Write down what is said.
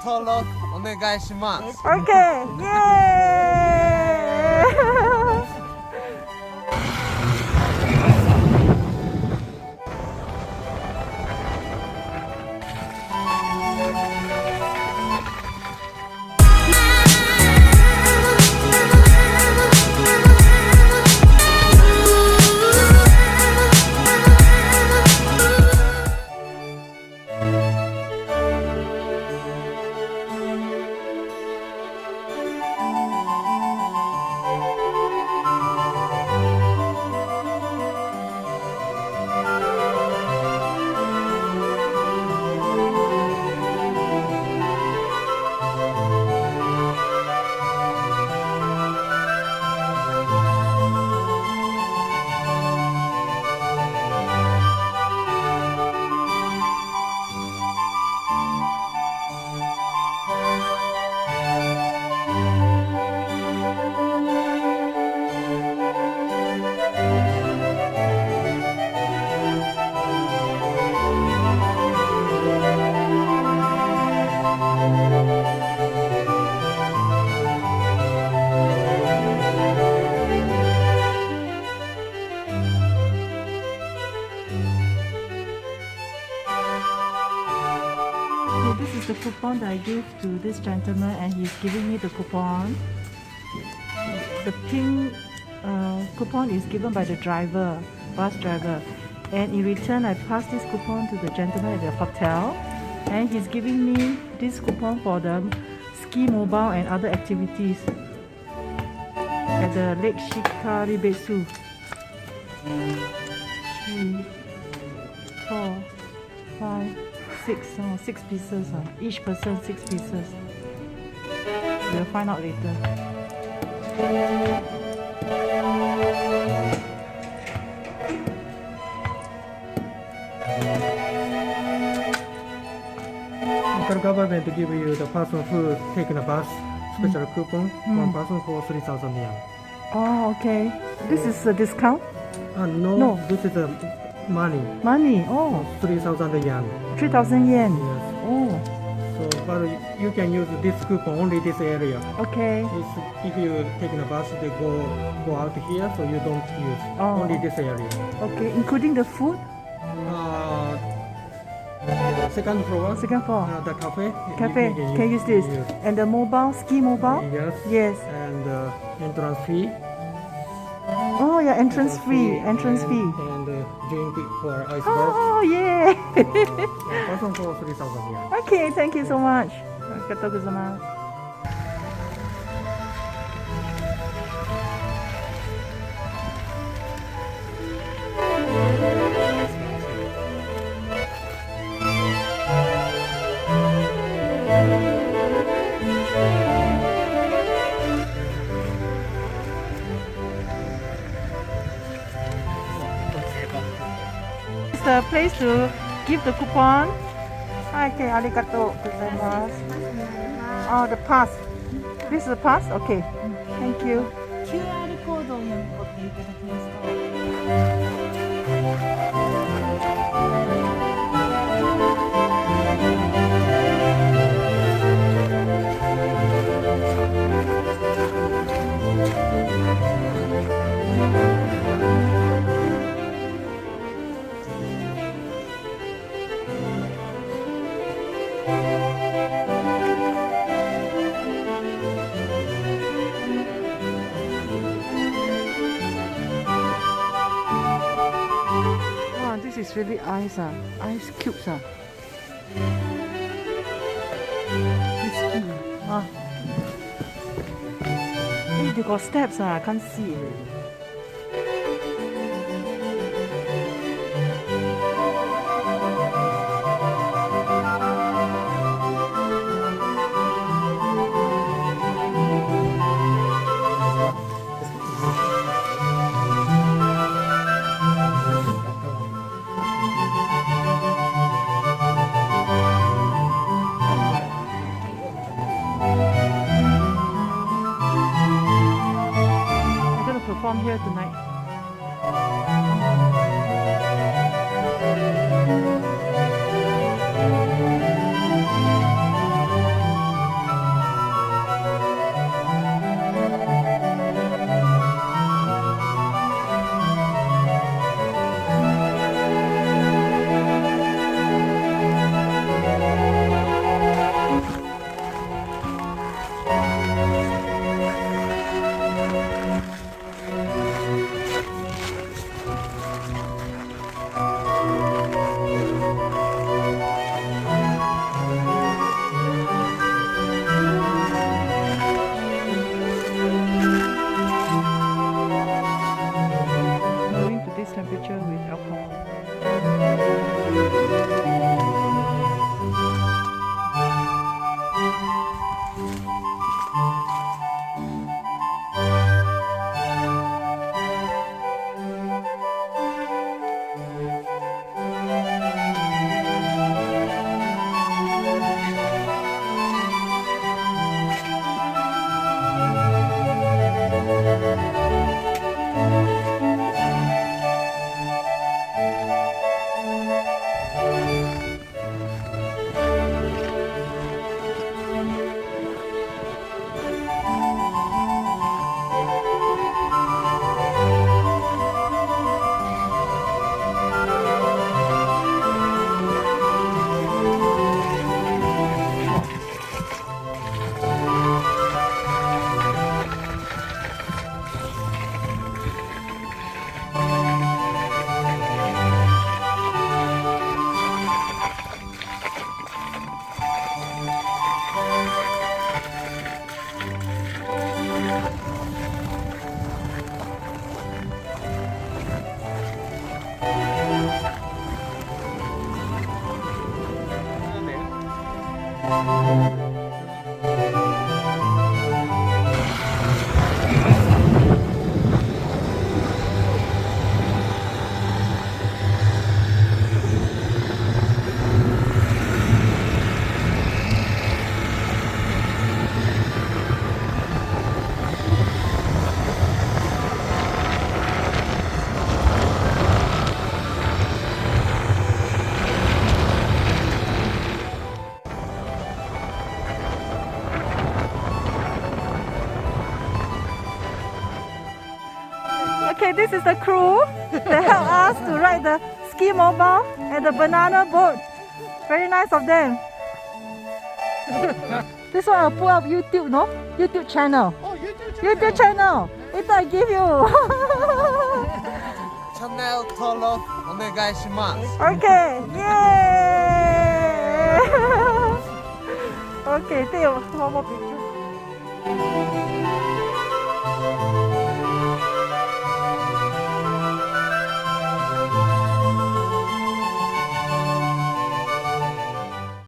登録お願いします。Okay, yay! This is the coupon that I gave to this gentleman, and he's giving me the coupon. The pink coupon is given by the driver, bus driver, and in return I passed this coupon to the gentleman at the hotel, and he's giving me this coupon for the ski mobile and other activities at the Lake Shikaribetsu. 3, 4, 5, 6 pieces, each person 6 pieces. We'll find out later. Local government give you the person who take the bus special coupon, one person for 3,000 yen. Oh, okay. This is a discount? No, this is money. Money, oh. 3,000 yen. 3,000 yen. Yes. Oh, So, but you can use this coupon only this area. okay. If you take the bus, they go out here, so you don't use only this area. Okay, including the food? Second floor. Second floor. The cafe. Cafe, can use this. And the mobile, ski mobile? Yes. Yes. And entrance fee. Oh, yeah, entrance fee. And drink for iceberg. Oh, yeah. Person for 3,000 yen. Okay, thank you so much. ありがとうございます。It's the place to give the coupon. Okay, ありがとうございます。Oh, the pass. This is the pass? Okay. Thank you. QR コードを読み取っていただきますThis is really ice, ice cubes. Whiskey. Hey, they got steps, I can't see. Okay, this is the crew that help us to ride the ski mobile and the banana boat. Very nice of them. This one I'll put up YouTube, no? YouTube channel. Oh, YouTube YouTube channel. Later I give you. 채널登録 お願いします Okay, yay! Okay, take one more picture.